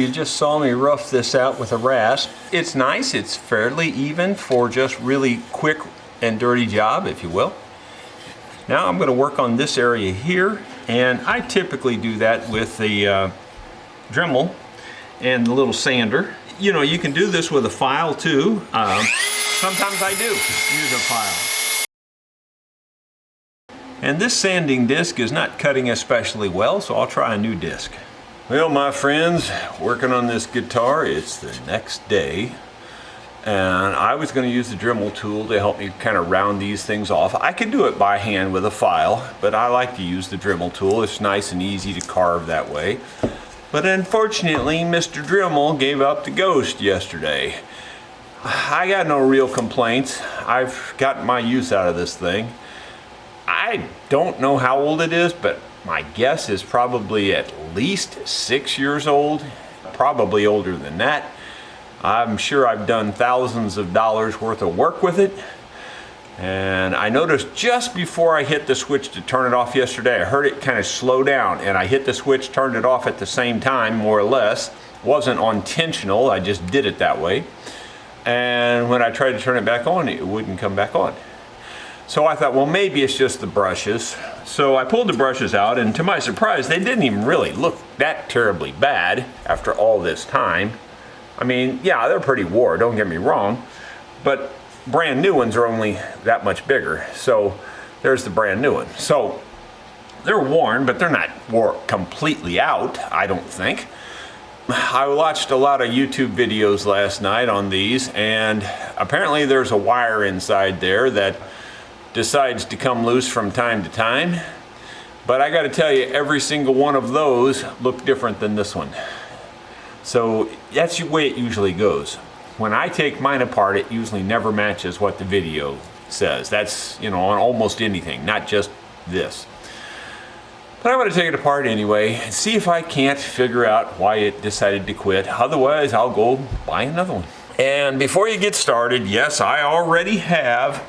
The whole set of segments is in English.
you just saw me rough this out with a rasp. It's nice, it's fairly even for just really quick and dirty job, if you will. Now I'm going to work on this area here, and I typically do that with the Dremel and the little sander. You know, you can do this with a file too. Sometimes I do use a file. And this sanding disc is not cutting especially well, so I'll try a new disc. Well, my friends, working on this guitar, it's the next day, and I was going to use the Dremel tool to help me kind of round these things off. I could do it by hand with a file, but I like to use the Dremel tool. It's nice and easy to carve that way. But unfortunately, Mr. Dremel gave up the ghost yesterday. I got no real complaints. I've gotten my use out of this thing. I don't know how old it is, but my guess is probably at least 6 years old, probably older than that. I'm sure I've done thousands of dollars worth of work with it. And I noticed just before I hit the switch to turn it off yesterday, I heard it kind of slow down, and I hit the switch, turned it off at the same time, more or less. Wasn't intentional, I just did it that way. And when I tried to turn it back on, it wouldn't come back on. So I thought, well, maybe it's just the brushes. So I pulled the brushes out, and to my surprise, they didn't even really look that terribly bad after all this time. I mean, yeah, they're pretty wore, don't get me wrong, but brand new ones are only that much bigger. So there's the brand new one. So they're worn, but they're not wore completely out, I don't think. I watched a lot of YouTube videos last night on these, and apparently there's a wire inside there that decides to come loose from time to time. But I got to tell you, every single one of those look different than this one. So that's the way it usually goes. When I take mine apart, it usually never matches what the video says. That's, you know, on almost anything, not just this. But I'm going to take it apart anyway and see if I can't figure out why it decided to quit. Otherwise, I'll go buy another one. And before you get started, yes, I already have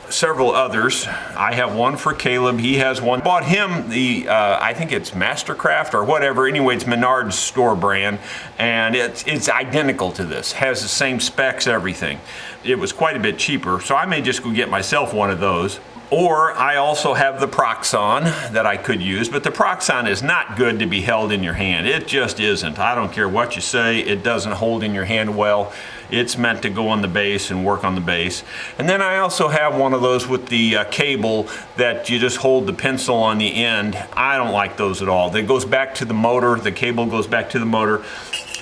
several others. I have one for Caleb. He has one. Bought him the, I think it's Mastercraft or whatever. Anyway, it's Menard's store brand, and it's identical to this. Has the same specs, everything. It was quite a bit cheaper, so I may just go get myself one of those. Or I also have the Proxon that I could use, but the Proxon is not good to be held in your hand. It just isn't. I don't care what you say, it doesn't hold in your hand well. It's meant to go on the bass and work on the bass. And then I also have one of those with the cable that you just hold the pencil on the end. I don't like those at all. That goes back to the motor, the cable goes back to the motor.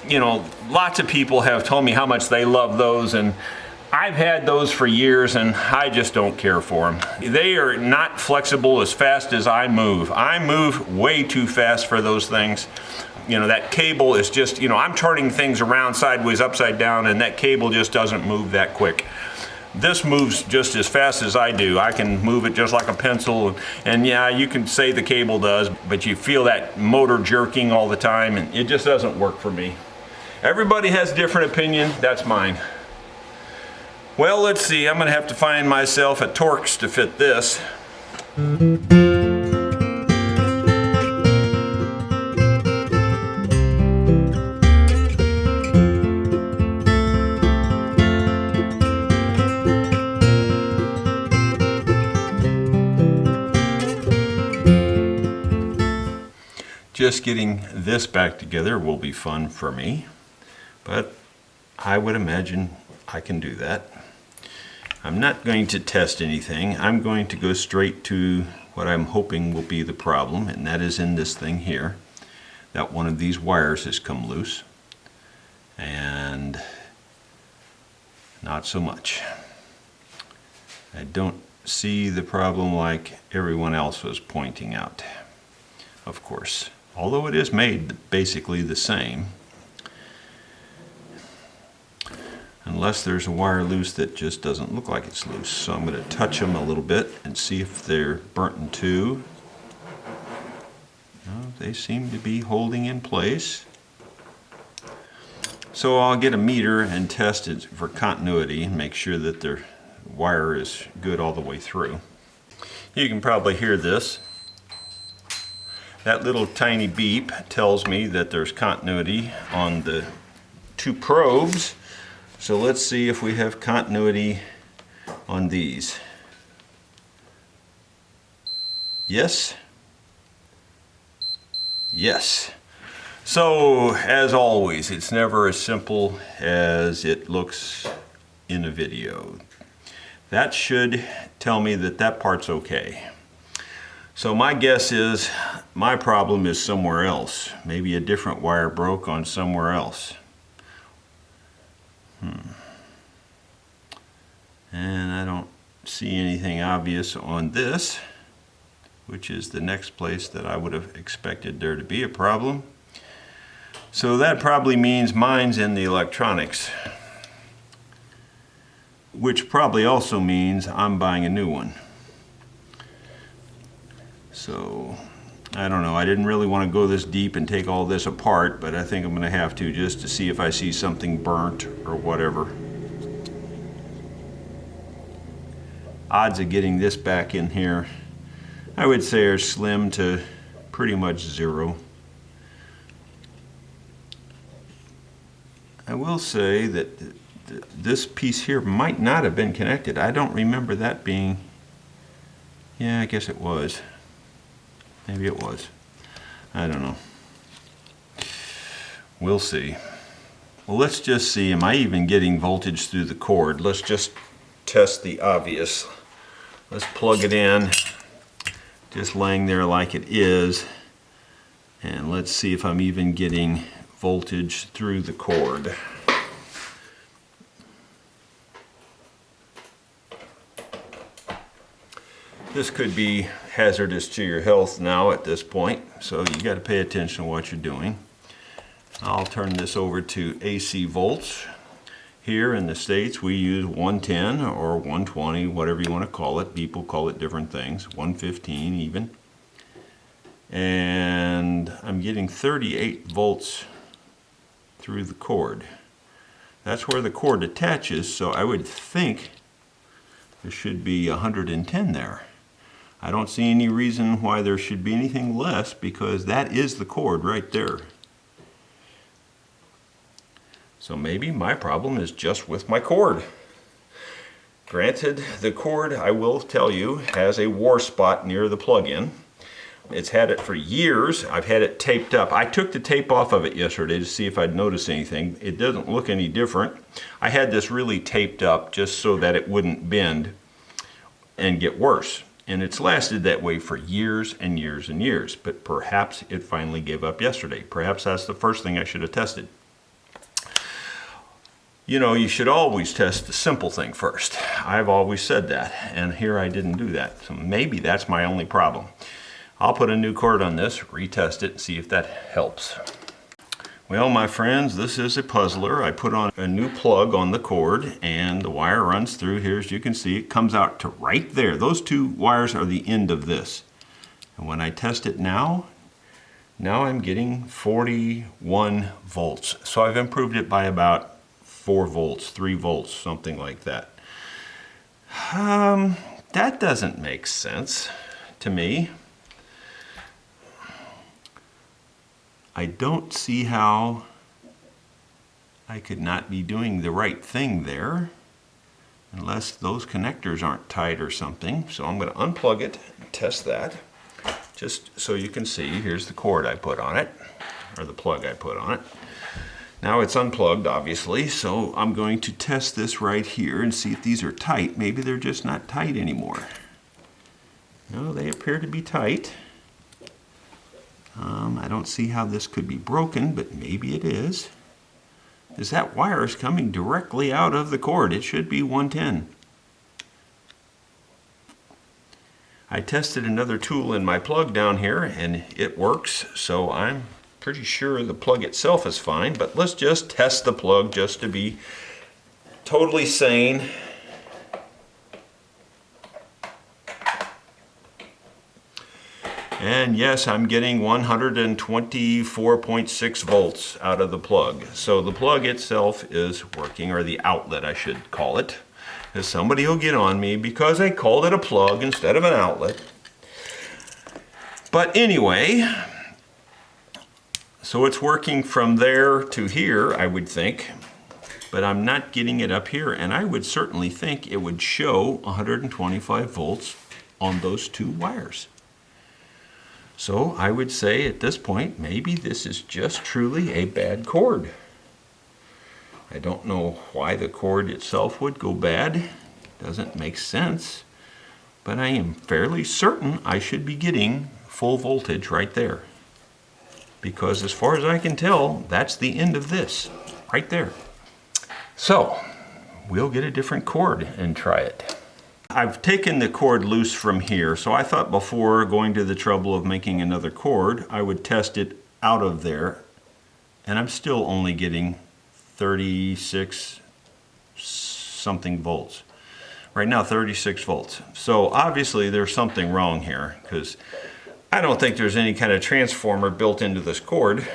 You know, lots of people have told me how much they love those, and I've had those for years, and I just don't care for them. They are not flexible as fast as I move. I move way too fast for those things. You know, that cable is just, you know, I'm turning things around sideways, upside down, and that cable just doesn't move that quick. This moves just as fast as I do. I can move it just like a pencil, and yeah, you can say the cable does, but you feel that motor jerking all the time, and it just doesn't work for me. Everybody has a different opinion. That's mine. Well, let's see, I'm going to have to find myself a Torx to fit this. Just getting this back together will be fun for me, but I would imagine I can do that. I'm not going to test anything. I'm going to go straight to what I'm hoping will be the problem, and that is in this thing here, that one of these wires has come loose, and not so much. I don't see the problem like everyone else was pointing out, of course, although it is made basically the same. Unless there's a wire loose that just doesn't look like it's loose. So I'm going to touch them a little bit and see if they're burnt in two. No, they seem to be holding in place. So I'll get a meter and test it for continuity and make sure that their wire is good all the way through. You can probably hear this. That little tiny beep tells me that there's continuity on the 2 probes. So let's see if we have continuity on these. Yes. Yes. So, as always, it's never as simple as it looks in a video. That should tell me that that part's okay. So my guess is my problem is somewhere else. Maybe a different wire broke on somewhere else. And I don't see anything obvious on this, which is the next place that I would have expected there to be a problem. So that probably means mine's in the electronics, which probably also means I'm buying a new one. So, I don't know, I didn't really want to go this deep and take all this apart, but I think I'm going to have to just to see if I see something burnt or whatever. Odds of getting this back in here, I would say, are slim to pretty much 0. I will say that this piece here might not have been connected. I don't remember that being, yeah, I guess it was. Maybe it was. I don't know. We'll see. Well, let's just see, am I even getting voltage through the cord? Let's just test the obvious. Let's plug it in, just laying there like it is, and let's see if I'm even getting voltage through the cord. This could be hazardous to your health now at this point, so you got to pay attention to what you're doing. I'll turn this over to AC volts. Here in the States we use 110 or 120, whatever you want to call it. People call it different things, 115 even. And I'm getting 38 volts through the cord. That's where the cord attaches, so I would think there should be 110 there. I don't see any reason why there should be anything less, because that is the cord right there. So maybe my problem is just with my cord. Granted, the cord, I will tell you, has a war spot near the plug-in. It's had it for years. I've had it taped up. I took the tape off of it yesterday to see if I'd notice anything. It doesn't look any different. I had this really taped up just so that it wouldn't bend and get worse. And it's lasted that way for years and years and years. But perhaps it finally gave up yesterday. Perhaps that's the first thing I should have tested. You know, you should always test the simple thing first. I've always said that, and here I didn't do that. So maybe that's my only problem. I'll put a new cord on this, retest it, and see if that helps. Well, my friends, this is a puzzler. I put on a new plug on the cord, and the wire runs through here. As you can see, it comes out to right there. Those 2 wires are the end of this. And when I test it now I'm getting 41 volts. So I've improved it by about 4 volts, 3 volts, something like that. That doesn't make sense to me. I don't see how I could not be doing the right thing there, unless those connectors aren't tight or something. So I'm going to unplug it and test that, just so you can see. Here's the cord I put on it, or the plug I put on it. Now it's unplugged, obviously, so I'm going to test this right here and see if these are tight. Maybe they're just not tight anymore. No, they appear to be tight. I don't see how this could be broken, but maybe it is. Because that wire is coming directly out of the cord. It should be 110. I tested another tool in my plug down here, and it works, so I'm pretty sure the plug itself is fine, but let's just test the plug just to be totally sane. And yes, I'm getting 124.6 volts out of the plug. So the plug itself is working, or the outlet I should call it. Because somebody will get on me because I called it a plug instead of an outlet. But anyway, So it's working from there to here, I would think, but I'm not getting it up here, and I would certainly think it would show 125 volts on those two wires. So I would say at this point, maybe this is just truly a bad cord. I don't know why the cord itself would go bad. Doesn't make sense, but I am fairly certain I should be getting full voltage right there. Because as far as I can tell, that's the end of this, right there. So, we'll get a different cord and try it. I've taken the cord loose from here, so I thought before going to the trouble of making another cord, I would test it out of there, and I'm still only getting 36 something volts. Right now, 36 volts. So obviously there's something wrong here, because I don't think there's any kind of transformer built into this cord.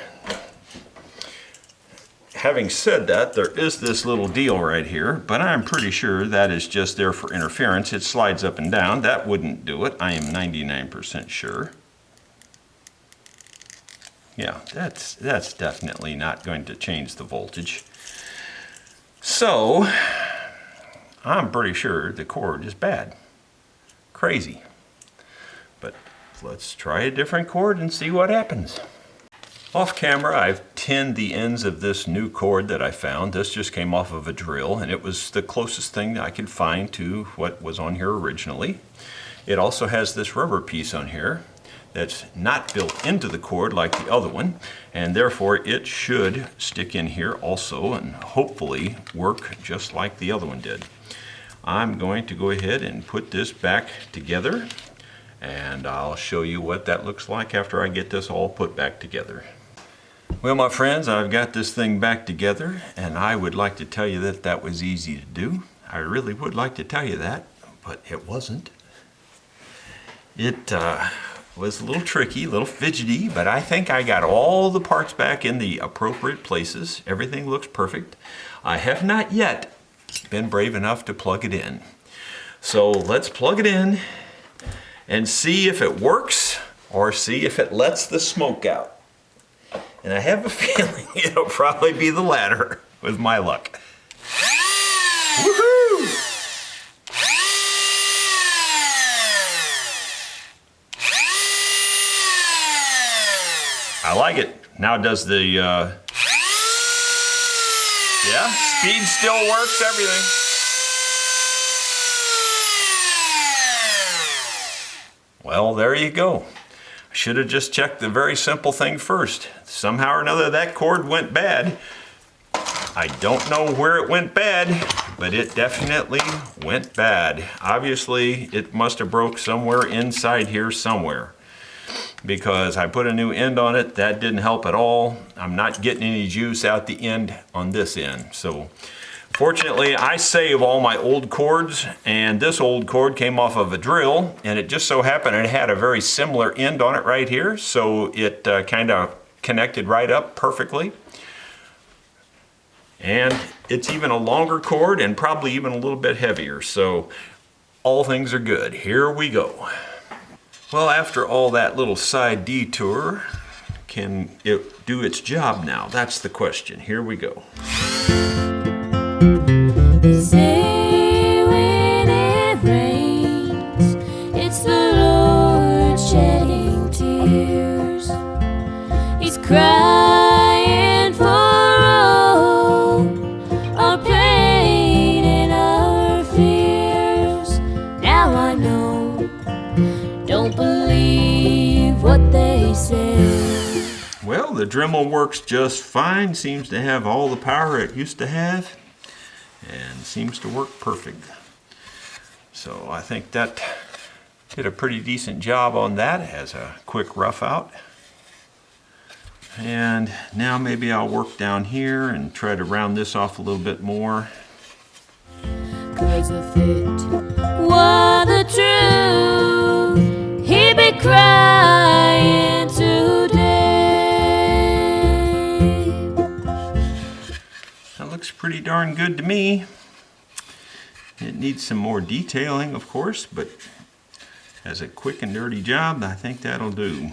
Having said that, there is this little deal right here, but I'm pretty sure that is just there for interference. It slides up and down. That wouldn't do it. I am 99% sure. Yeah, that's definitely not going to change the voltage. So, I'm pretty sure the cord is bad. Crazy. But let's try a different cord and see what happens. Off camera, I've tinned the ends of this new cord that I found. This just came off of a drill, and it was the closest thing I could find to what was on here originally. It also has this rubber piece on here that's not built into the cord like the other one, and therefore it should stick in here also and hopefully work just like the other one did. I'm going to go ahead and put this back together, and I'll show you what that looks like after I get this all put back together. Well, my friends, I've got this thing back together, and I would like to tell you that that was easy to do. I really would like to tell you that, but it wasn't. It was a little tricky, a little fidgety, but I think I got all the parts back in the appropriate places. Everything looks perfect. I have not yet been brave enough to plug it in. So let's plug it in and see if it works or see if it lets the smoke out. And I have a feeling it'll probably be the latter with my luck. Woohoo! I like it. Now does the, yeah, speed still works, everything. Well, there you go. I should have just checked the very simple thing first. Somehow or another that cord went bad. I don't know where it went bad, but it definitely went bad. Obviously, it must have broke somewhere inside here somewhere, because I put a new end on it. That didn't help at all. I'm not getting any juice out the end on this end. So fortunately, I save all my old cords, and this old cord came off of a drill, and it just so happened it had a very similar end on it right here, so it kind of connected right up perfectly. And it's even a longer cord and probably even a little bit heavier, so all things are good. Here we go. Well, after all that little side detour, can it do its job now? That's the question. Here we go. Say when it rains, it's the Lord shedding tears. He's crying for all our pain and our fears. Now I know, don't believe what they say. Well, the Dremel works just fine. Seems to have all the power it used to have, and seems to work perfect. So I think that did a pretty decent job on that as a quick rough out. And now maybe I'll work down here and try to round this off a little bit more. 'Cause if it were the truth, he'd be crying today. That looks pretty darn good to me. It needs some more detailing, of course, but as a quick and dirty job, I think that'll do.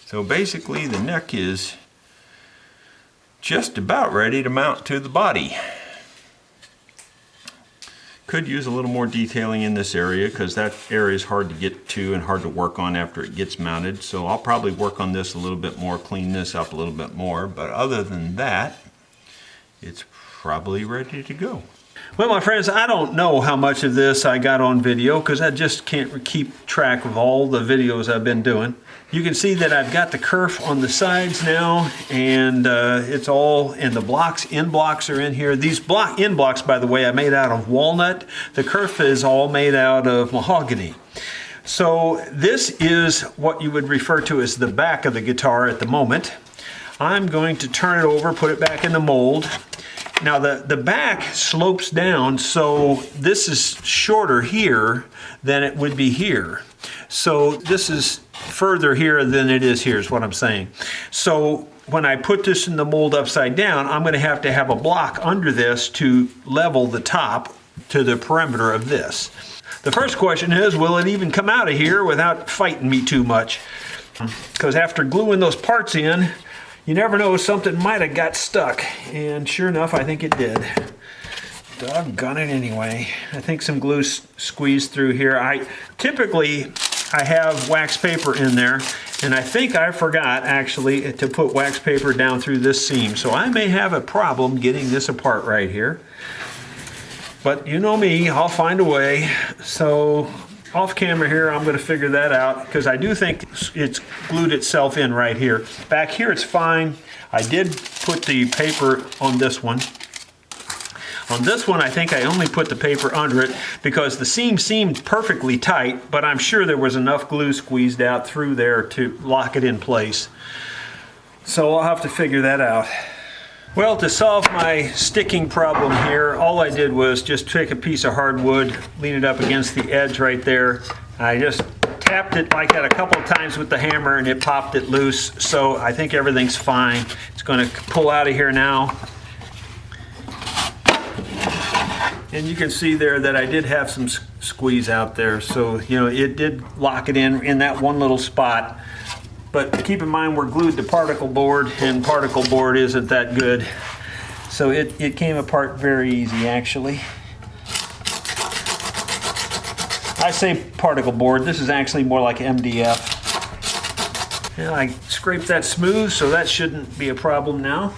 So basically the neck is just about ready to mount to the body. Could use a little more detailing in this area because that area is hard to get to and hard to work on after it gets mounted. So I'll probably work on this a little bit more, clean this up a little bit more. But other than that, it's probably ready to go. Well, my friends, I don't know how much of this I got on video because I just can't keep track of all the videos I've been doing. You can see that I've got the kerf on the sides now, and it's all, and the blocks, end blocks are in here. These end blocks, by the way, I made out of walnut. The kerf is all made out of mahogany. So this is what you would refer to as the back of the guitar at the moment. I'm going to turn it over, put it back in the mold. Now the back slopes down, so this is shorter here than it would be here. So this is further here than it is here, is what I'm saying. So when I put this in the mold upside down, I'm going to have a block under this to level the top to the perimeter of this. The first question is, will it even come out of here without fighting me too much? Because after gluing those parts in, you never know, something might have got stuck, and sure enough, I think it did. Doggone it anyway. I think some glue squeezed through here. Typically, I have wax paper in there, and I think I forgot actually to put wax paper down through this seam, so I may have a problem getting this apart right here. But you know me, I'll find a way. So off camera here, I'm going to figure that out because I do think it's glued itself in right here. Back here it's fine. I did put the paper on this one. On this one, I think I only put the paper under it because the seam seemed perfectly tight, but I'm sure there was enough glue squeezed out through there to lock it in place. So I'll have to figure that out. Well, to solve my sticking problem here, all I did was just take a piece of hardwood, lean it up against the edge right there. I just tapped it like that a couple of times with the hammer and it popped it loose. So I think everything's fine. It's going to pull out of here now. And you can see there that I did have some squeeze out there. So, you know, it did lock it in that one little spot. But keep in mind we're glued to particle board, and particle board isn't that good. So it came apart very easy actually. I say particle board, this is actually more like MDF. And I scraped that smooth, so that shouldn't be a problem now.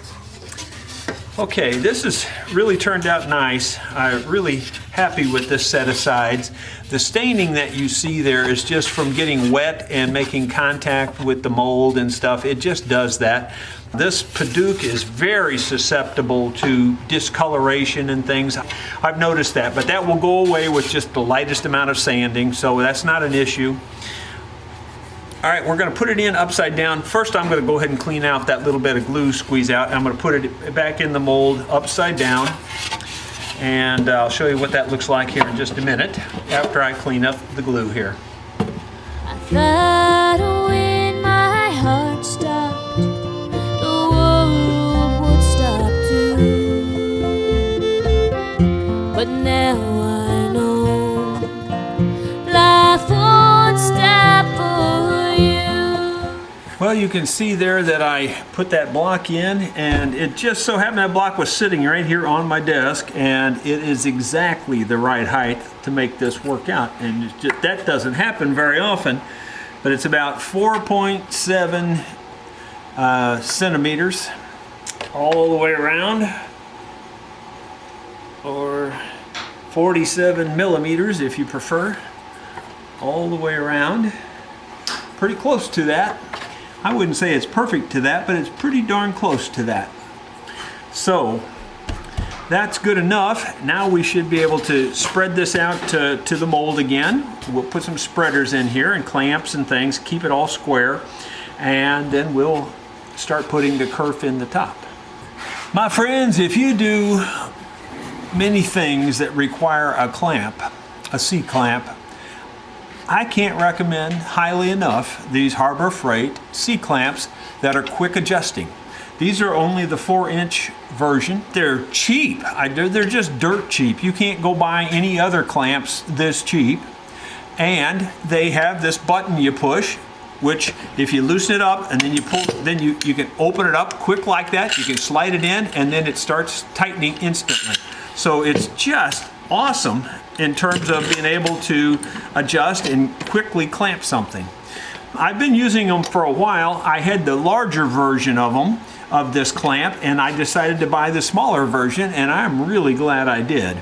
Okay, this has really turned out nice. I'm really happy with this set of sides. The staining that you see there is just from getting wet and making contact with the mold and stuff. It just does that. This Paduk is very susceptible to discoloration and things. I've noticed that, but that will go away with just the lightest amount of sanding, so that's not an issue. All right, we're going to put it in upside down. First, I'm going to go ahead and clean out that little bit of glue squeeze out. I'm going to put it back in the mold upside down, and I'll show you what that looks like here in just a minute after I clean up the glue here. I thought when my heart stopped, the world would stop too. But now I know life won't stop for you. Well, you can see there that I put that block in, and it just so happened that block was sitting right here on my desk, and it is exactly the right height to make this work out. And it's just, that doesn't happen very often, but it's about 4.7 centimeters all the way around, or 47 millimeters if you prefer, all the way around. Pretty close to that. I wouldn't say it's perfect to that, but it's pretty darn close to that. So that's good enough. Now we should be able to spread this out to the mold again. We'll put some spreaders in here and clamps and things, keep it all square, and then we'll start putting the kerf in the top. My friends, if you do many things that require a clamp, a C-clamp, I can't recommend highly enough these Harbor Freight C-clamps that are quick adjusting. These are only the 4-inch version. They're cheap. They're just dirt cheap. You can't go buy any other clamps this cheap. And they have this button you push which if you loosen it up and then you pull, then you can open it up quick like that. You can slide it in and then it starts tightening instantly. So it's just awesome in terms of being able to adjust and quickly clamp something. I've been using them for a while. I had the larger version of them, of this clamp, and I decided to buy the smaller version, and I'm really glad I did.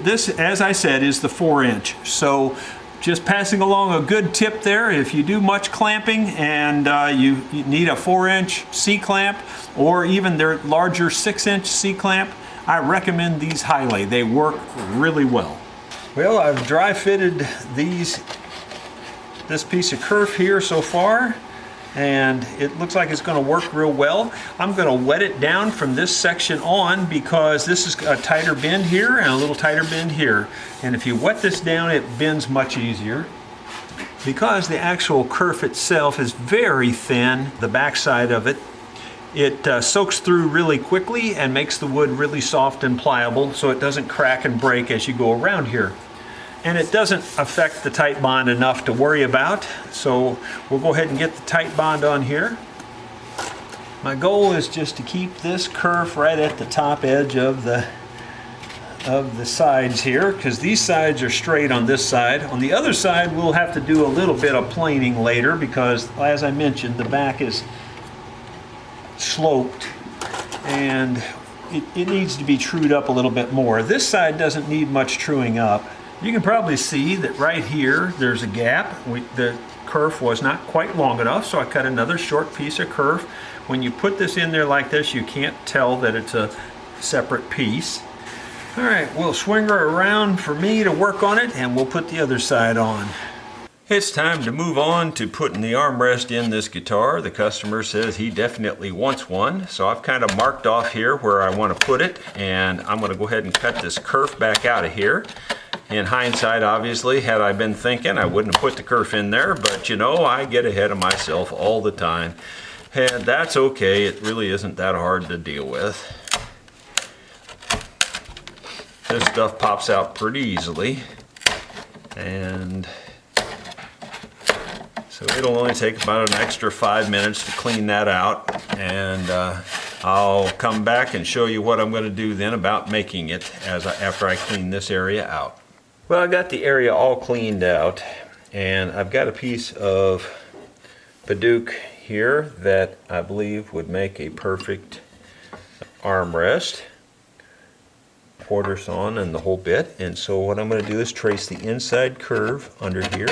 This, as I said, is the 4-inch. So just passing along a good tip there. If you do much clamping and you need a 4-inch C-clamp or even their larger 6-inch C-clamp, I recommend these highly. They work really well. Well, I've dry fitted this piece of kerf here so far, and it looks like it's going to work real well. I'm going to wet it down from this section on because this is a tighter bend here and a little tighter bend here. And if you wet this down, it bends much easier. Because the actual kerf itself is very thin, the backside of it, it soaks through really quickly and makes the wood really soft and pliable so it doesn't crack and break as you go around here. And it doesn't affect the tight bond enough to worry about, so we'll go ahead and get the tight bond on here. My goal is just to keep this kerf right at the top edge of the sides here, because these sides are straight on this side. On the other side, we'll have to do a little bit of planing later because, as I mentioned, the back is sloped and it needs to be trued up a little bit more. This side doesn't need much truing up. You can probably see that right here there's a gap. The kerf was not quite long enough, so I cut another short piece of kerf. When you put this in there like this, you can't tell that it's a separate piece. All right, we'll swing her around for me to work on it, and we'll put the other side on. It's time to move on to putting the armrest in this guitar. The customer says he definitely wants one, so I've kind of marked off here where I want to put it, and I'm going to go ahead and cut this kerf back out of here. In hindsight, obviously, had I been thinking, I wouldn't have put the kerf in there, but you know, I get ahead of myself all the time. And that's okay, it really isn't that hard to deal with. This stuff pops out pretty easily, and so it'll only take about an extra 5 minutes to clean that out, and I'll come back and show you what I'm going to do then about making it after I clean this area out. Well, I got the area all cleaned out, and I've got a piece of Padauk here that I believe would make a perfect armrest, quarter sawn and the whole bit. And so what I'm going to do is trace the inside curve under here,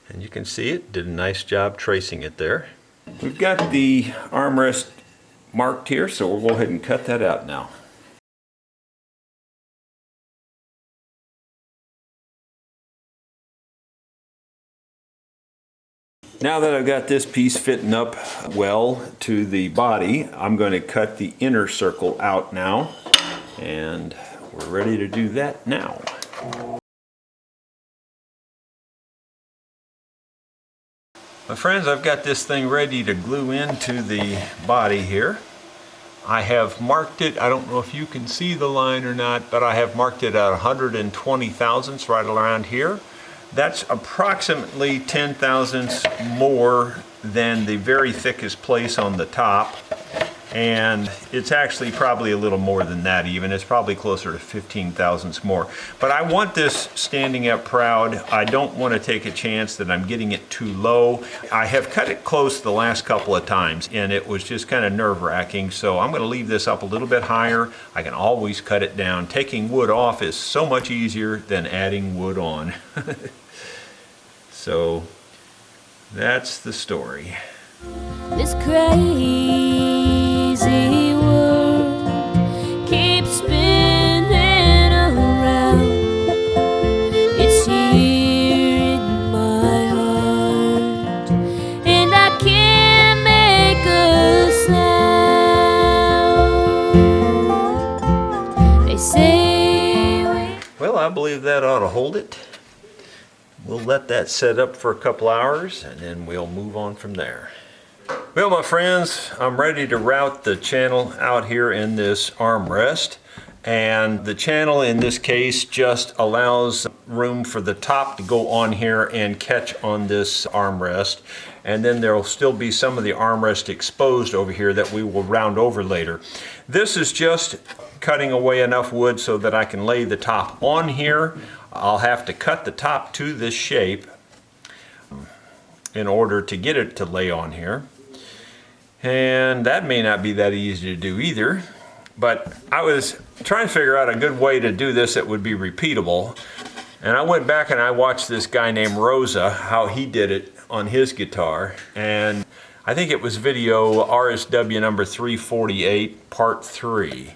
and you can see it did a nice job tracing it there. We've got the armrest marked here, so we'll go ahead and cut that out now. Now that I've got this piece fitting up well to the body, I'm going to cut the inner circle out now, and we're ready to do that now. My friends, I've got this thing ready to glue into the body here. I have marked it, I don't know if you can see the line or not, but I have marked it at 120 thousandths right around here. That's approximately 10 thousandths more than the very thickest place on the top, and it's actually probably a little more than that even. It's probably closer to 15 thousandths more. But I want this standing up proud. I don't want to take a chance that I'm getting it too low. I have cut it close the last couple of times, and it was just kind of nerve-wracking, so I'm going to leave this up a little bit higher. I can always cut it down. Taking wood off is so much easier than adding wood on. So that's the story. This crazy world keeps spinning around. It's here in my heart, and I can't make a sound. They say well, I believe that ought to hold it. We'll let that set up for a couple hours, and then we'll move on from there. Well, my friends, I'm ready to route the channel out here in this armrest, and the channel in this case just allows room for the top to go on here and catch on this armrest, and then there will still be some of the armrest exposed over here that we will round over later. This is just cutting away enough wood so that I can lay the top on here. I'll have to cut the top to this shape in order to get it to lay on here, and that may not be that easy to do either. But I was trying to figure out a good way to do this that would be repeatable. And I went back and I watched this guy named Rosa, how he did it on his guitar. And I think it was video RSW number 348, part 3.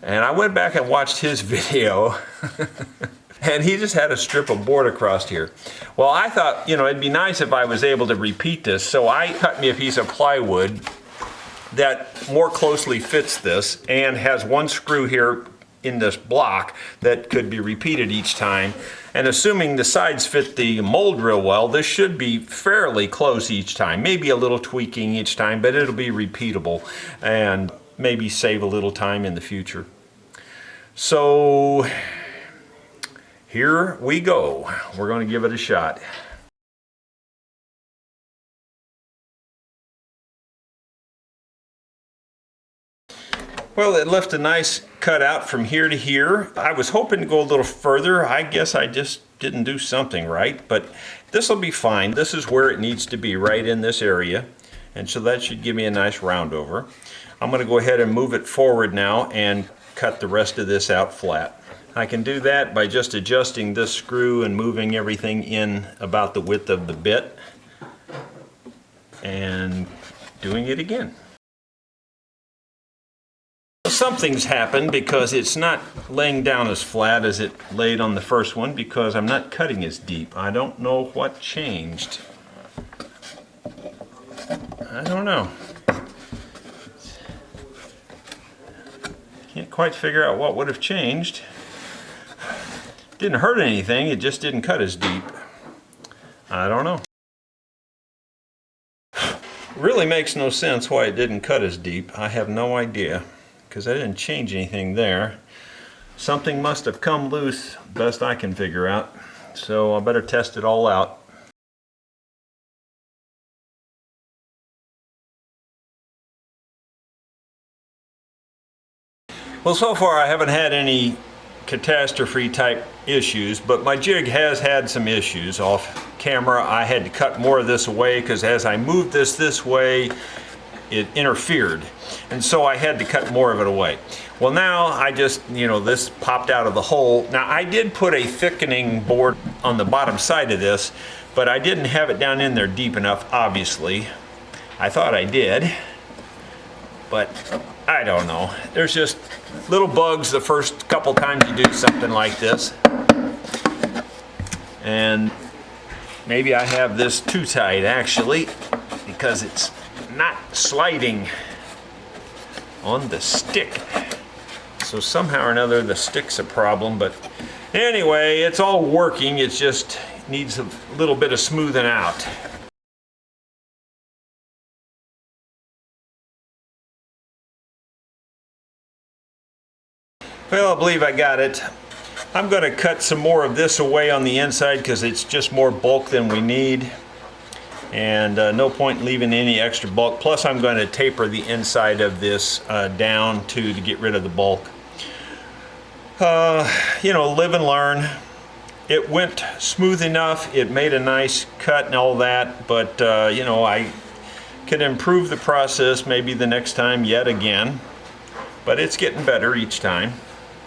And I went back and watched his video. And he just had a strip of board across here. Well, I thought, you know, it'd be nice if I was able to repeat this. So I cut me a piece of plywood that more closely fits this and has one screw here in this block that could be repeated each time. And assuming the sides fit the mold real well, this should be fairly close each time. Maybe a little tweaking each time, but it'll be repeatable and maybe save a little time in the future. So here we go. We're going to give it a shot. Well, it left a nice cutout from here to here. I was hoping to go a little further. I guess I just didn't do something right, but this will be fine. This is where it needs to be, right in this area. And so that should give me a nice round over. I'm going to go ahead and move it forward now and cut the rest of this out flat. I can do that by just adjusting this screw and moving everything in about the width of the bit and doing it again. Something's happened because it's not laying down as flat as it laid on the first one because I'm not cutting as deep. I don't know what changed. I don't know. Can't quite figure out what would have changed. Didn't hurt anything, it just didn't cut as deep. I don't know. Really makes no sense why it didn't cut as deep. I have no idea, because I didn't change anything there. Something must have come loose, best I can figure out. So I better test it all out. Well, so far I haven't had any catastrophe type issues, but my jig has had some issues off camera. I had to cut more of this away because as I moved this way, it interfered, and so I had to cut more of it away. Well, now I just, you know, this popped out of the hole. Now I did put a thickening board on the bottom side of this, but I didn't have it down in there deep enough, obviously. I thought I did, but I don't know. There's just little bugs the first couple times you do something like this. And maybe I have this too tight actually, because it's not sliding on the stick. So somehow or another the stick's a problem, but anyway, it's all working. It just needs a little bit of smoothing out. Well, I believe I got it. I'm going to cut some more of this away on the inside because it's just more bulk than we need. And no point in leaving any extra bulk. Plus I'm going to taper the inside of this down to get rid of the bulk. You know, live and learn. It went smooth enough. It made a nice cut and all that, but you know, I could improve the process maybe the next time yet again. But it's getting better each time.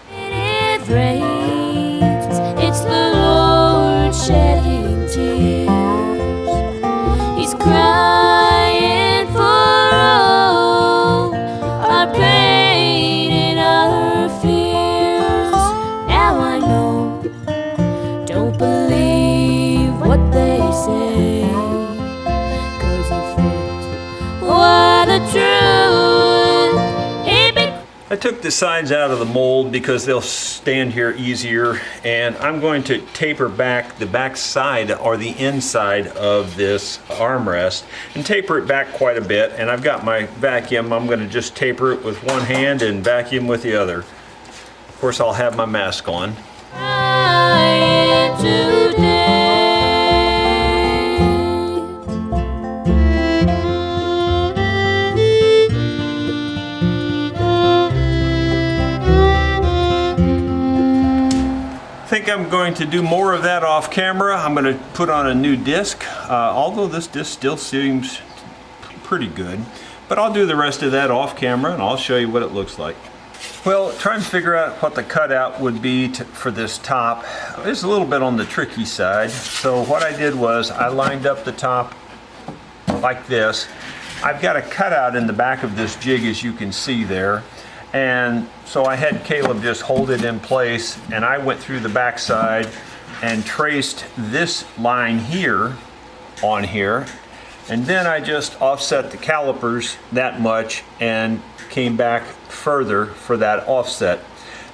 It rains, it's the Lord shedding tears. He's crying for all our pain and our fears. Now I know, don't believe what they say, 'cause if it were the truth, it'd be. I took the sides out of the mold because they'll stand here easier, and I'm going to taper back the back side or the inside of this armrest and taper it back quite a bit. And I've got my vacuum. I'm going to just taper it with one hand and vacuum with the other. Of course, I'll have my mask on. Trying today. I think I'm going to do more of that off camera. I'm going to put on a new disc, although this disc still seems pretty good. But I'll do the rest of that off camera and I'll show you what it looks like. Well, trying to figure out what the cutout would be for this top is a little bit on the tricky side. So what I did was I lined up the top like this. I've got a cutout in the back of this jig, as you can see there. And so I had Caleb just hold it in place, and I went through the back side and traced this line here on here. And then I just offset the calipers that much and came back further for that offset.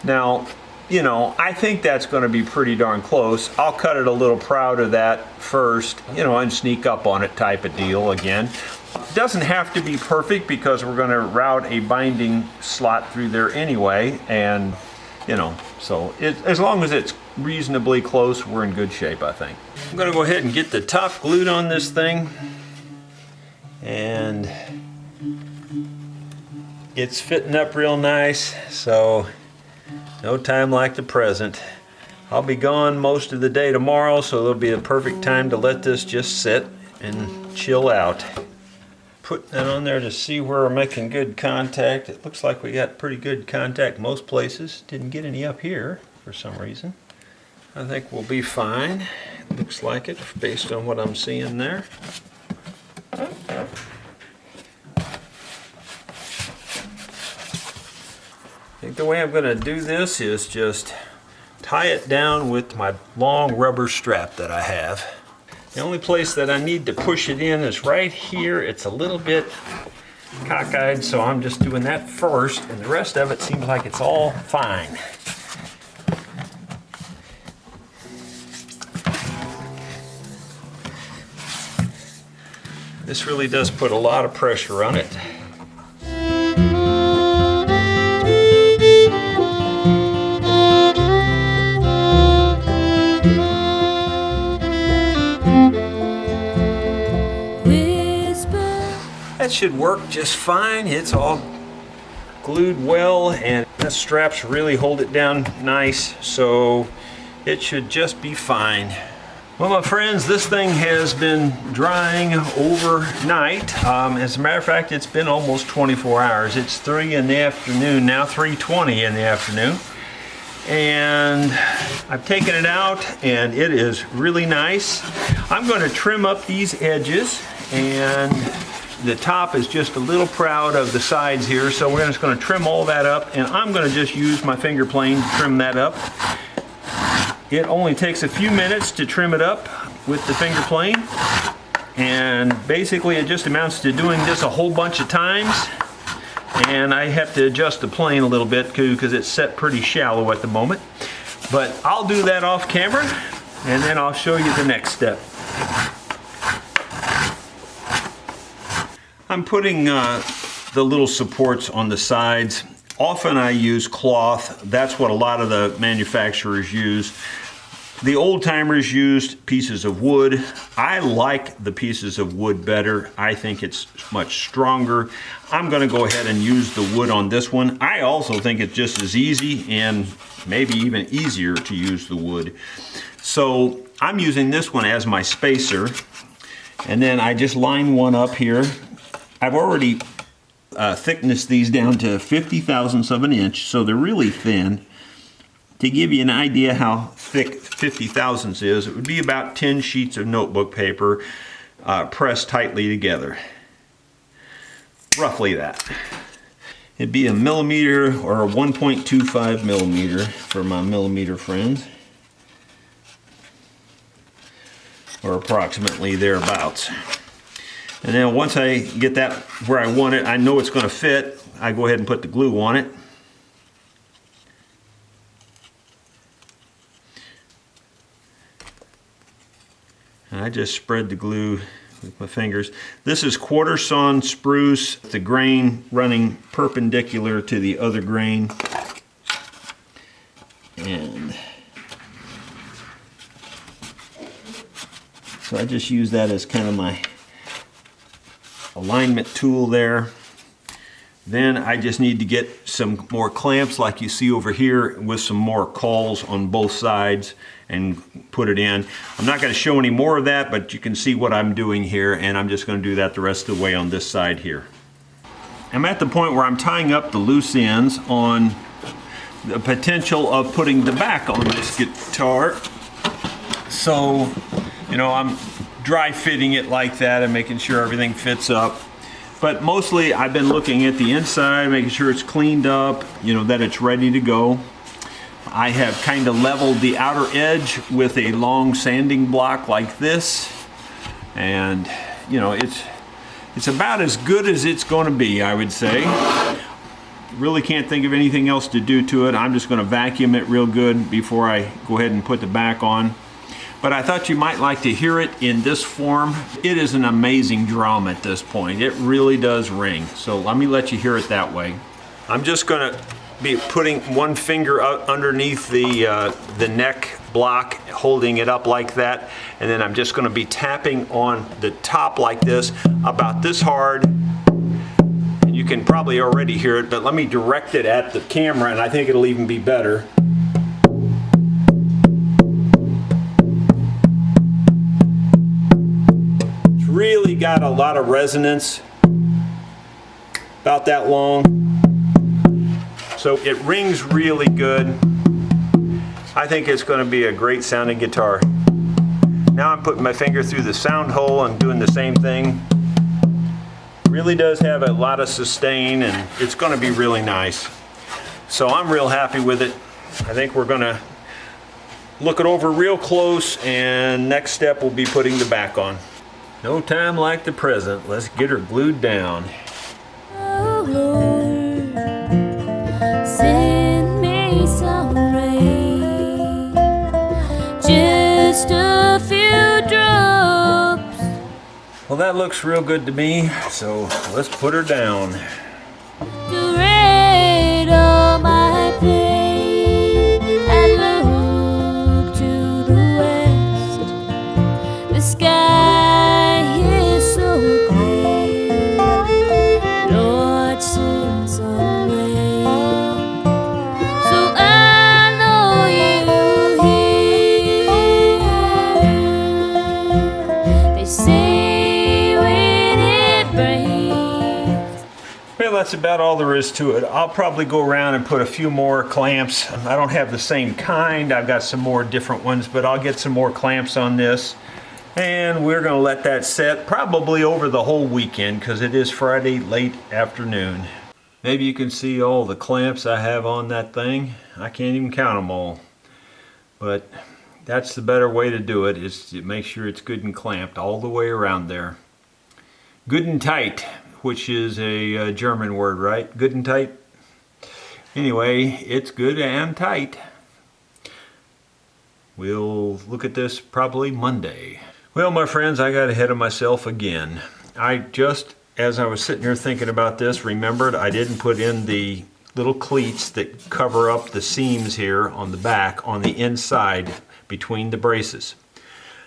Now, you know, I think that's going to be pretty darn close. I'll cut it a little proud of that first, you know, and sneak up on it type of deal again. It doesn't have to be perfect because we're going to route a binding slot through there anyway, and you know, so as long as it's reasonably close, we're in good shape, I think. I'm going to go ahead and get the top glued on this thing, and it's fitting up real nice, so no time like the present. I'll be gone most of the day tomorrow, so it'll be a perfect time to let this just sit and chill out. Putting that on there to see where we're making good contact. It looks like we got pretty good contact most places. Didn't get any up here for some reason. I think we'll be fine. Looks like it based on what I'm seeing there. I think the way I'm going to do this is just tie it down with my long rubber strap that I have. The only place that I need to push it in is right here. It's a little bit cockeyed, so I'm just doing that first, and the rest of it seems like it's all fine. This really does put a lot of pressure on it. That should work just fine. It's all glued well, and the straps really hold it down nice, so it should just be fine. Well, my friends, this thing has been drying overnight. As a matter of fact, it's been almost 24 hours. It's 3 in the afternoon now, 3:20 in the afternoon. And I've taken it out, and it is really nice. I'm going to trim up these edges, and the top is just a little proud of the sides here, so we're just going to trim all that up, and I'm going to just use my finger plane to trim that up. It only takes a few minutes to trim it up with the finger plane, and basically it just amounts to doing this a whole bunch of times. And I have to adjust the plane a little bit because it's set pretty shallow at the moment. But I'll do that off camera, and then I'll show you the next step. I'm putting the little supports on the sides. Often I use cloth. That's what a lot of the manufacturers use. The old timers used pieces of wood. I like the pieces of wood better. I think it's much stronger. I'm going to go ahead and use the wood on this one. I also think it's just as easy and maybe even easier to use the wood. So I'm using this one as my spacer, and then I just line one up here. I've already thicknessed these down to 50 thousandths of an inch, so they're really thin. To give you an idea how thick 50 thousandths is, it would be about 10 sheets of notebook paper pressed tightly together. Roughly that. It'd be a millimeter or a 1.25 millimeter for my millimeter friends, or approximately thereabouts. And then once I get that where I want it, I know it's going to fit, I go ahead and put the glue on it. And I just spread the glue with my fingers. This is quarter sawn spruce, the grain running perpendicular to the other grain. So I just use that as kind of my alignment tool there. Then I just need to get some more clamps like you see over here with some more cauls on both sides and put it in. I'm not going to show any more of that, but you can see what I'm doing here, and I'm just going to do that the rest of the way on this side here. I'm at the point where I'm tying up the loose ends on the potential of putting the back on this guitar. So, you know, I'm dry fitting it like that and making sure everything fits up. But mostly I've been looking at the inside, making sure it's cleaned up, you know, that it's ready to go. I have kind of leveled the outer edge with a long sanding block like this. And, you know, it's about as good as it's going to be, I would say. Really can't think of anything else to do to it. I'm just going to vacuum it real good before I go ahead and put the back on. But I thought you might like to hear it in this form. It is an amazing drum at this point. It really does ring. So let me let you hear it that way. I'm just going to be putting one finger underneath the neck block, holding it up like that, and then I'm just going to be tapping on the top like this, about this hard. And you can probably already hear it, but let me direct it at the camera, and I think it'll even be better. It's really got a lot of resonance, about that long. So it rings really good. I think it's going to be a great sounding guitar. Now I'm putting my finger through the sound hole and doing the same thing. Really does have a lot of sustain, and it's going to be really nice. So I'm real happy with it. I think we're going to look it over real close, and next step will be putting the back on. No time like the present. Let's get her glued down. Oh Lord, send me some rain, just a few drops. Well, that looks real good to me, so let's put her down. To rid all my pain, I look to the west. The sky is so clear. Lord, send some rain, so I know you hear. They say when it rains. Well, that's about all there is to it. I'll probably go around and put a few more clamps. I don't have the same kind. I've got some more different ones, but I'll get some more clamps on this. And we're going to let that set probably over the whole weekend, because it is Friday late afternoon. Maybe you can see all the clamps I have on that thing. I can't even count them all. But that's the better way to do it, is to make sure it's good and clamped all the way around there. Good and tight, which is a German word, right? Good and tight. Anyway, it's good and tight. We'll look at this probably Monday. Well, my friends, I got ahead of myself again. I just, as I was sitting here thinking about this, remembered I didn't put in the little cleats that cover up the seams here on the back, on the inside between the braces.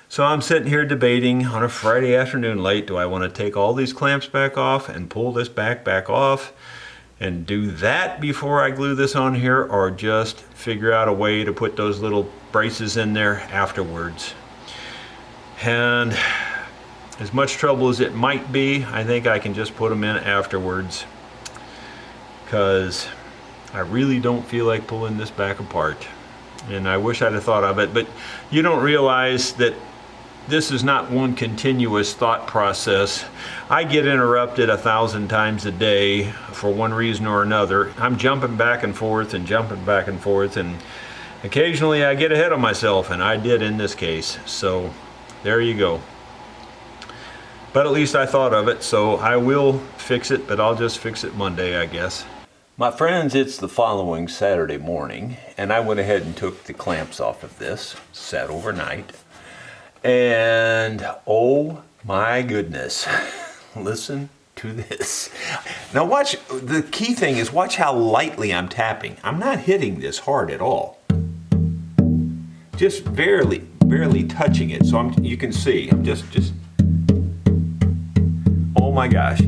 So I'm sitting here debating on a Friday afternoon late, do I want to take all these clamps back off and pull this back off and do that before I glue this on here, or just figure out a way to put those little braces in there afterwards. And as much trouble as it might be, I think I can just put them in afterwards, because I really don't feel like pulling this back apart. And I wish I'd have thought of it, but you don't realize that this is not one continuous thought process. I get interrupted 1,000 times a day for one reason or another. I'm jumping back and forth and jumping back and forth, and occasionally I get ahead of myself, and I did in this case. So there you go. But at least I thought of it, so I will fix it, but I'll just fix it Monday, I guess. My friends, it's the following Saturday morning, and I went ahead and took the clamps off of this, sat overnight, and oh my goodness, listen to this. Now watch, the key thing is watch how lightly I'm tapping. I'm not hitting this hard at all. Just barely barely touching it. So you can see, I'm just, oh my gosh.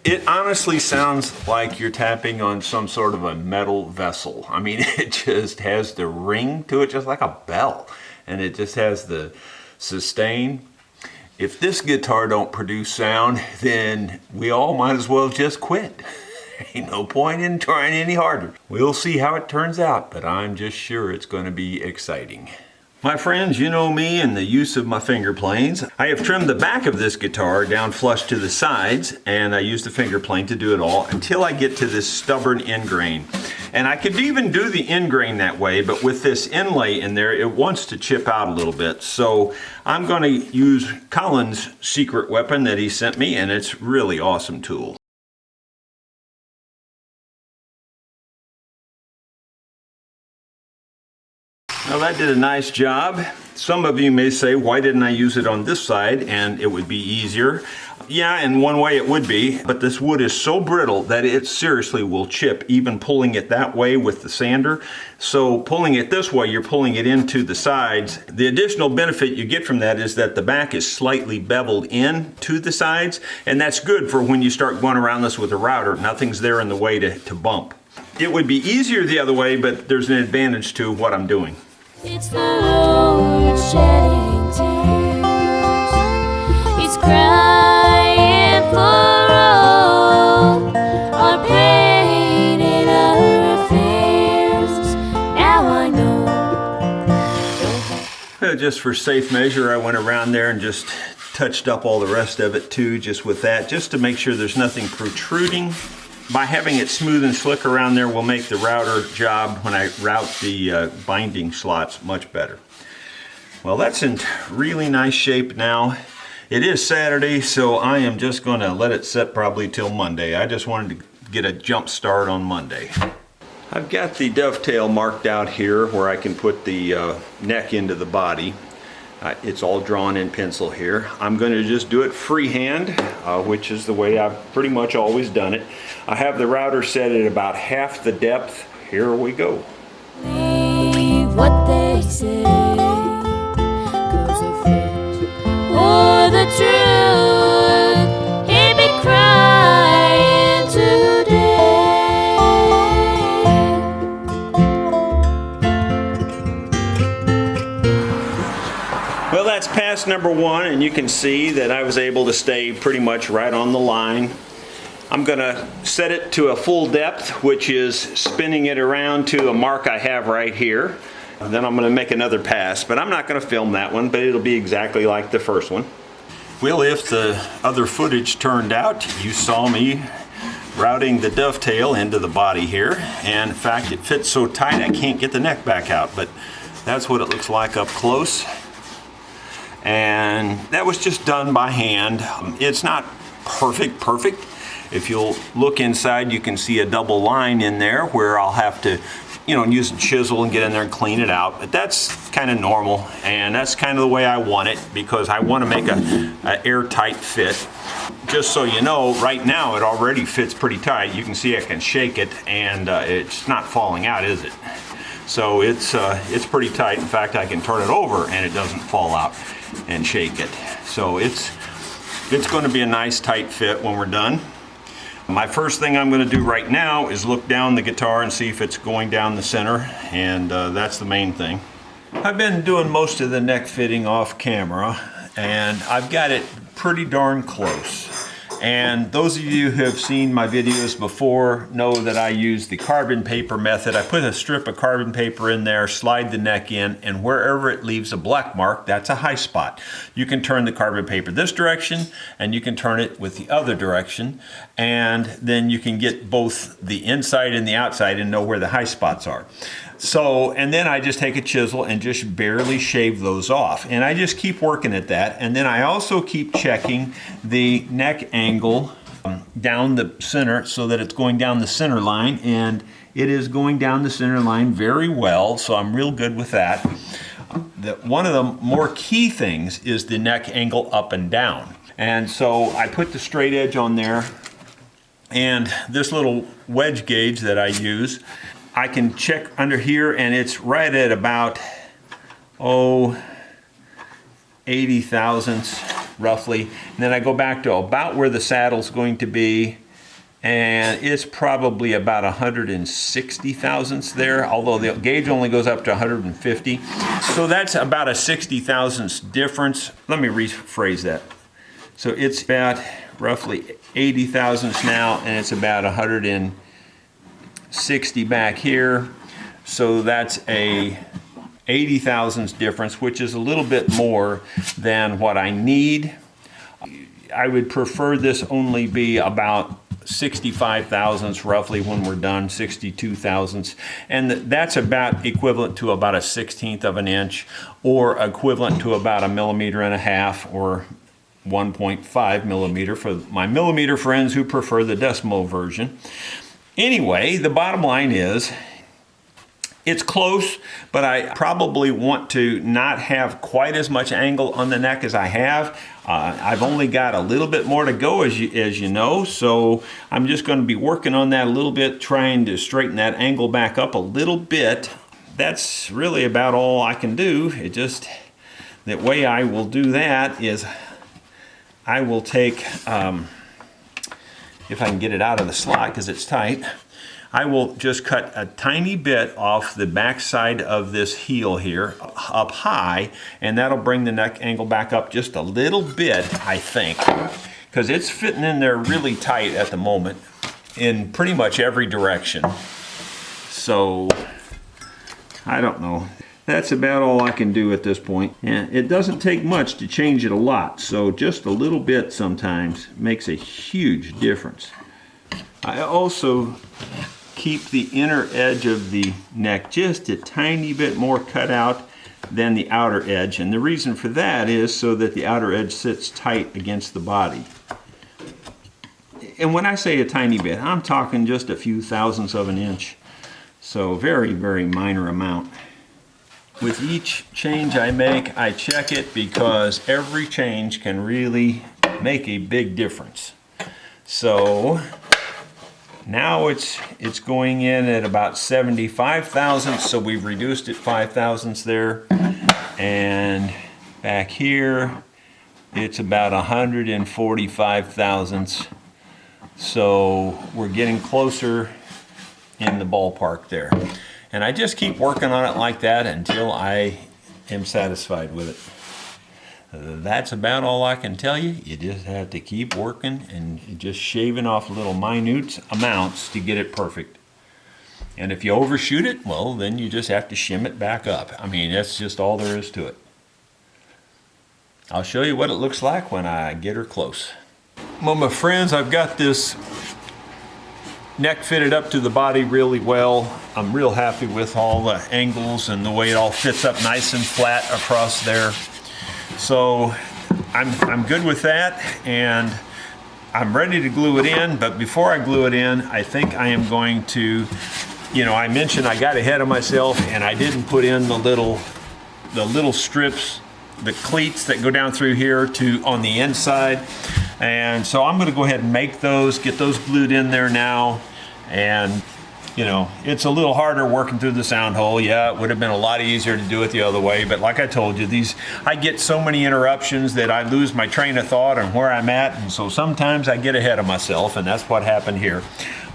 It honestly sounds like you're tapping on some sort of a metal vessel. I mean, it just has the ring to it, just like a bell. And it just has the sustain. If this guitar don't produce sound, then we all might as well just quit. Ain't no point in trying any harder. We'll see how it turns out, but I'm just sure it's going to be exciting. My friends, you know me and the use of my finger planes. I have trimmed the back of this guitar down flush to the sides, and I use the finger plane to do it all until I get to this stubborn end grain. And I could even do the end grain that way, but with this inlay in there, it wants to chip out a little bit. So I'm going to use Colin's secret weapon that he sent me, and it's really awesome tool. Well, that did a nice job. Some of you may say, why didn't I use it on this side and it would be easier? Yeah, in one way it would be, but this wood is so brittle that it seriously will chip, even pulling it that way with the sander. So pulling it this way, you're pulling it into the sides. The additional benefit you get from that is that the back is slightly beveled in to the sides, and that's good for when you start going around this with a router. Nothing's there in the way to bump. It would be easier the other way, but there's an advantage to what I'm doing. It's the Lord shedding tears. He's crying for all our pain and our affairs. Now I know. Just for safe measure, I went around there and just touched up all the rest of it too, just with that, just to make sure there's nothing protruding. By having it smooth and slick around there will make the router job when I route the binding slots much better. Well, that's in really nice shape now. It is Saturday, so I am just going to let it set probably till Monday. I just wanted to get a jump start on Monday. I've got the dovetail marked out here where I can put the neck into the body. It's all drawn in pencil here. I'm going to just do it freehand, which is the way I've pretty much always done it. I have the router set at about half the depth. Here we go. Believe what they say, 'cause if it were the truth, he'd be crying today. Well, that's pass number one, and you can see that I was able to stay pretty much right on the line. I'm going to set it to a full depth, which is spinning it around to a mark I have right here. And then I'm going to make another pass, but I'm not going to film that one, but it'll be exactly like the first one. Well, if the other footage turned out, you saw me routing the dovetail into the body here. And in fact, it fits so tight I can't get the neck back out, but that's what it looks like up close. And that was just done by hand. It's not perfect. If you'll look inside, you can see a double line in there where I'll have to, use a chisel and get in there and clean it out. But that's kind of normal, and that's kind of the way I want it because I want to make an airtight fit. Just so you know, right now it already fits pretty tight. You can see I can shake it, and it's not falling out, is it? So it's pretty tight. In fact, I can turn it over and it doesn't fall out and shake it. So it's going to be a nice tight fit when we're done. My first thing I'm going to do right now is look down the guitar and see if it's going down the center, and that's the main thing. I've been doing most of the neck fitting off camera, and I've got it pretty darn close. And those of you who have seen my videos before know that I use the carbon paper method. I put a strip of carbon paper in there, slide the neck in, and wherever it leaves a black mark, that's a high spot. You can turn the carbon paper this direction, and you can turn it with the other direction, and then you can get both the inside and the outside and know where the high spots are. So, and then I just take a chisel and just barely shave those off. And I just keep working at that. And then I also keep checking the neck angle down the center so that it's going down the center line. And it is going down the center line very well, so I'm real good with that. One of the more key things is the neck angle up and down. And so I put the straight edge on there, and this little wedge gauge that I use, I can check under here, and it's right at about, 80 thousandths roughly. And then I go back to about where the saddle's going to be, and it's probably about 160 thousandths there, although the gauge only goes up to 150. So that's about a 60 thousandths difference. Let me rephrase that. So it's about roughly 80 thousandths now, and it's about 160 back here. So that's a 80 thousandths difference, which is a little bit more than what I need. I would prefer this only be about 65 thousandths roughly when we're done, 62 thousandths. And that's about equivalent to about a 1/16 of an inch, or equivalent to about 1.5 millimeters, or 1.5 millimeter for my millimeter friends who prefer the decimal version. Anyway, the bottom line is, it's close, but I probably want to not have quite as much angle on the neck as I have. I've only got a little bit more to go, as you know, so I'm just going to be working on that a little bit, trying to straighten that angle back up a little bit. That's really about all I can do. It just, the way I will do that is I will take, if I can get it out of the slot because it's tight, I will just cut a tiny bit off the back side of this heel here up high, and that'll bring the neck angle back up just a little bit, I think, because it's fitting in there really tight at the moment in pretty much every direction. So I don't know. That's about all I can do at this point. And it doesn't take much to change it a lot, so just a little bit sometimes makes a huge difference. I also keep the inner edge of the neck just a tiny bit more cut out than the outer edge, and the reason for that is so that the outer edge sits tight against the body. And when I say a tiny bit, I'm talking just a few thousandths of an inch, so very, very minor amount. With each change I make, I check it, because every change can really make a big difference. So now it's going in at about 75 thousandths, so we've reduced it 5 thousandths there. And back here, it's about 145 thousandths. So we're getting closer in the ballpark there. And I just keep working on it like that until I am satisfied with it. That's about all I can tell you. You just have to keep working and just shaving off little minute amounts to get it perfect. And if you overshoot it, well, then you just have to shim it back up. I mean, that's just all there is to it. I'll show you what it looks like when I get her close. Well, my friends, I've got this neck fitted up to the body really well. I'm real happy with all the angles and the way it all fits up nice and flat across there. So I'm good with that, and I'm ready to glue it in. But before I glue it in, I think I am going to, I mentioned I got ahead of myself and I didn't put in the little strips, the cleats that go down through here on the inside. And so I'm going to go ahead and make those, get those glued in there now. And it's a little harder working through the sound hole. Yeah, it would have been a lot easier to do it the other way, but like I told you, I get so many interruptions that I lose my train of thought on where I'm at, and so sometimes I get ahead of myself, and that's what happened here.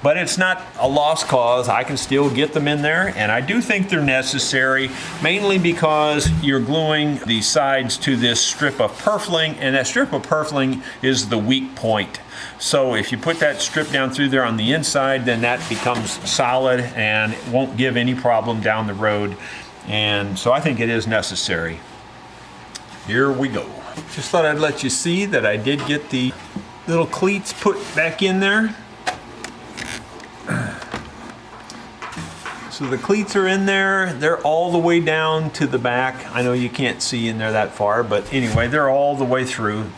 But it's not a lost cause. I can still get them in there, and I do think they're necessary, mainly because you're gluing the sides to this strip of purfling, and that strip of purfling is the weak point. So if you put that strip down through there on the inside, then that becomes solid and it won't give any problem down the road. And so I think it is necessary. Here we go. Just thought I'd let you see that I did get the little cleats put back in there. So the cleats are in there. They're all the way down to the back. I know you can't see in there that far, but anyway, they're all the way through.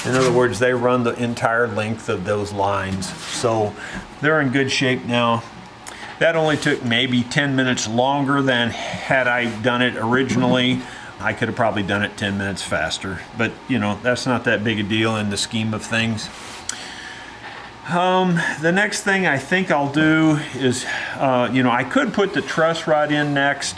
In other words, they run the entire length of those lines. So they're in good shape now. That only took maybe 10 minutes longer than had I done it originally. I could have probably done it 10 minutes faster, but that's not that big a deal in the scheme of things. The next thing I think I'll do is, I could put the truss rod in next,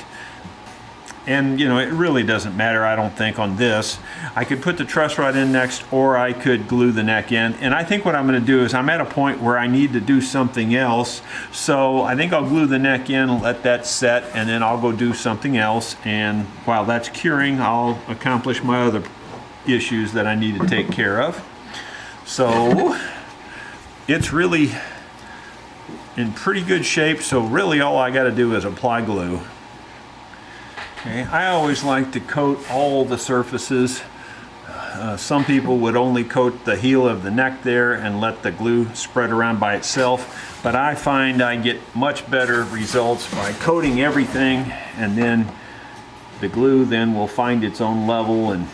And you know, it really doesn't matter, I don't think, on this. I could put the truss rod in next, or I could glue the neck in. And I think what I'm going to do is I'm at a point where I need to do something else. So I think I'll glue the neck in and let that set, and then I'll go do something else. And while that's curing, I'll accomplish my other issues that I need to take care of. So it's really in pretty good shape. So really all I got to do is apply glue. Okay, I always like to coat all the surfaces. Some people would only coat the heel of the neck there and let the glue spread around by itself, but I find I get much better results by coating everything, and then the glue then will find its own level and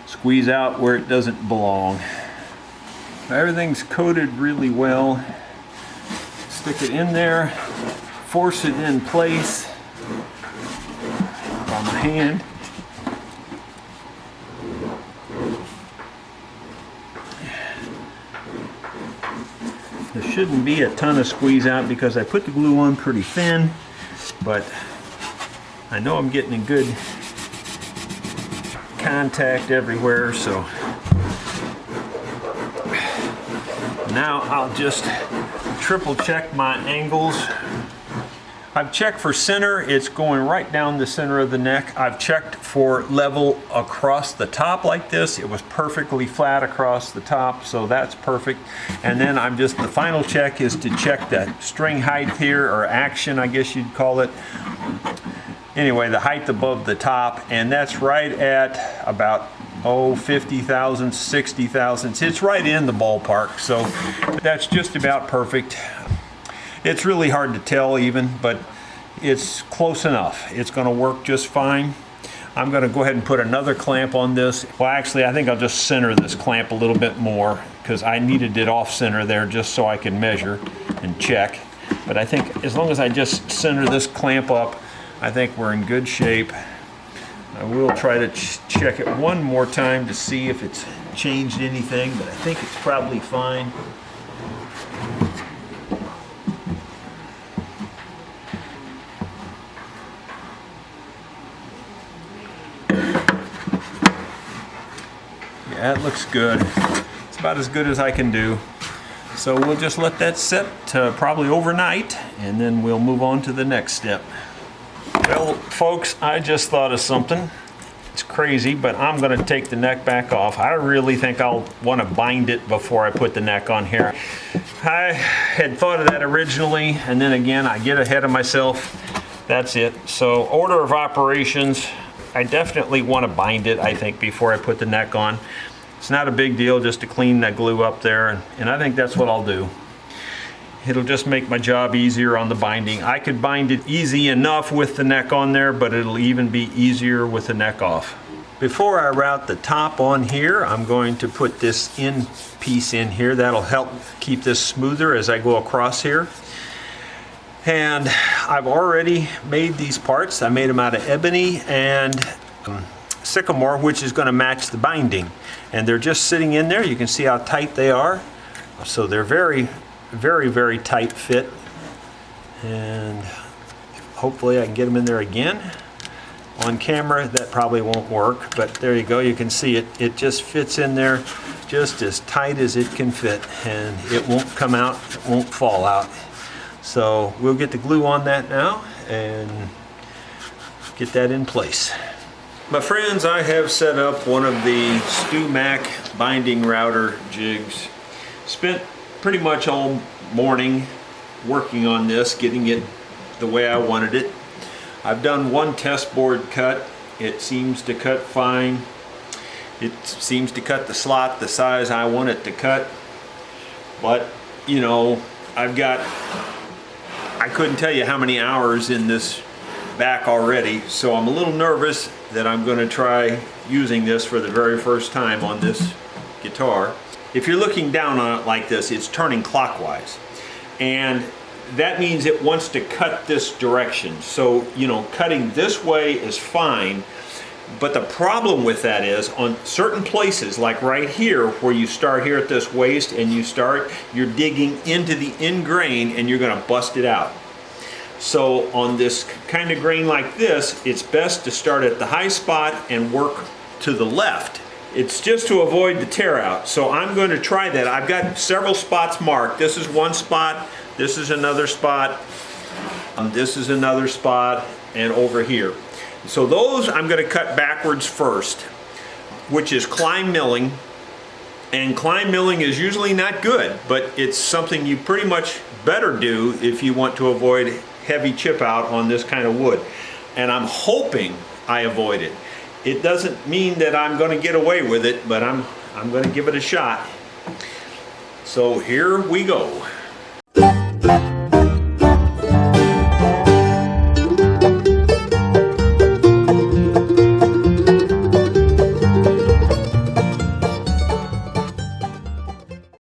squeeze out where it doesn't belong. Everything's coated really well. Stick it in there, force it in place by my hand. There shouldn't be a ton of squeeze out because I put the glue on pretty thin, but I know I'm getting a good contact everywhere, so now I'll just triple check my angles. I've checked for center, it's going right down the center of the neck. I've checked for level across the top like this. It was perfectly flat across the top, so that's perfect. And then the final check is to check that string height here, or action, I guess you'd call it. Anyway, the height above the top, and that's right at about 50 thousandths, 60 thousandths. It's right in the ballpark, so that's just about perfect. It's really hard to tell even, but it's close enough. It's going to work just fine. I'm going to go ahead and put another clamp on this. Well, actually, I think I'll just center this clamp a little bit more because I needed it off center there just so I can measure and check. But I think as long as I just center this clamp up, I think we're in good shape. I will try to check it one more time to see if it's changed anything, but I think it's probably fine. Yeah, it looks good. It's about as good as I can do. So we'll just let that set probably overnight, and then we'll move on to the next step. Well, folks, I just thought of something. It's crazy, but I'm going to take the neck back off. I really think I'll want to bind it before I put the neck on here. I had thought of that originally, and then again, I get ahead of myself. That's it. So, order of operations, I definitely want to bind it, I think, before I put the neck on. It's not a big deal just to clean that glue up there, and I think that's what I'll do. It'll just make my job easier on the binding. I could bind it easy enough with the neck on there, but it'll even be easier with the neck off. Before I route the top on here, I'm going to put this in piece in here. That'll help keep this smoother as I go across here. And I've already made these parts. I made them out of ebony and sycamore, which is going to match the binding. And they're just sitting in there. You can see how tight they are. So they're very, very tight fit, and hopefully I can get them in there again. On camera that probably won't work, but there you go. You can see it just fits in there just as tight as it can fit, and it won't come out, it won't fall out. So we'll get the glue on that now and get that in place. My friends, I have set up one of the StewMac binding router jigs. Spent pretty much all morning working on this, getting it the way I wanted it. I've done one test board cut. It seems to cut fine. It seems to cut the slot the size I want it to cut. But, you know, I couldn't tell you how many hours in this back already, so I'm a little nervous that I'm going to try using this for the very first time on this guitar. If you're looking down on it like this, it's turning clockwise, and that means it wants to cut this direction. So, you know, cutting this way is fine, but the problem with that is on certain places, like right here, where you start here at this waist and you're digging into the end grain and you're going to bust it out. So on this kind of grain like this, it's best to start at the high spot and work to the left. It's just to avoid the tear out. So I'm going to try that. I've got several spots marked. This is one spot, this is another spot, this is another spot, and over here. So those I'm going to cut backwards first, which is climb milling. And climb milling is usually not good, but it's something you pretty much better do if you want to avoid heavy chip out on this kind of wood. And I'm hoping I avoid it. It doesn't mean that I'm going to get away with it, but I'm going to give it a shot. So here we go.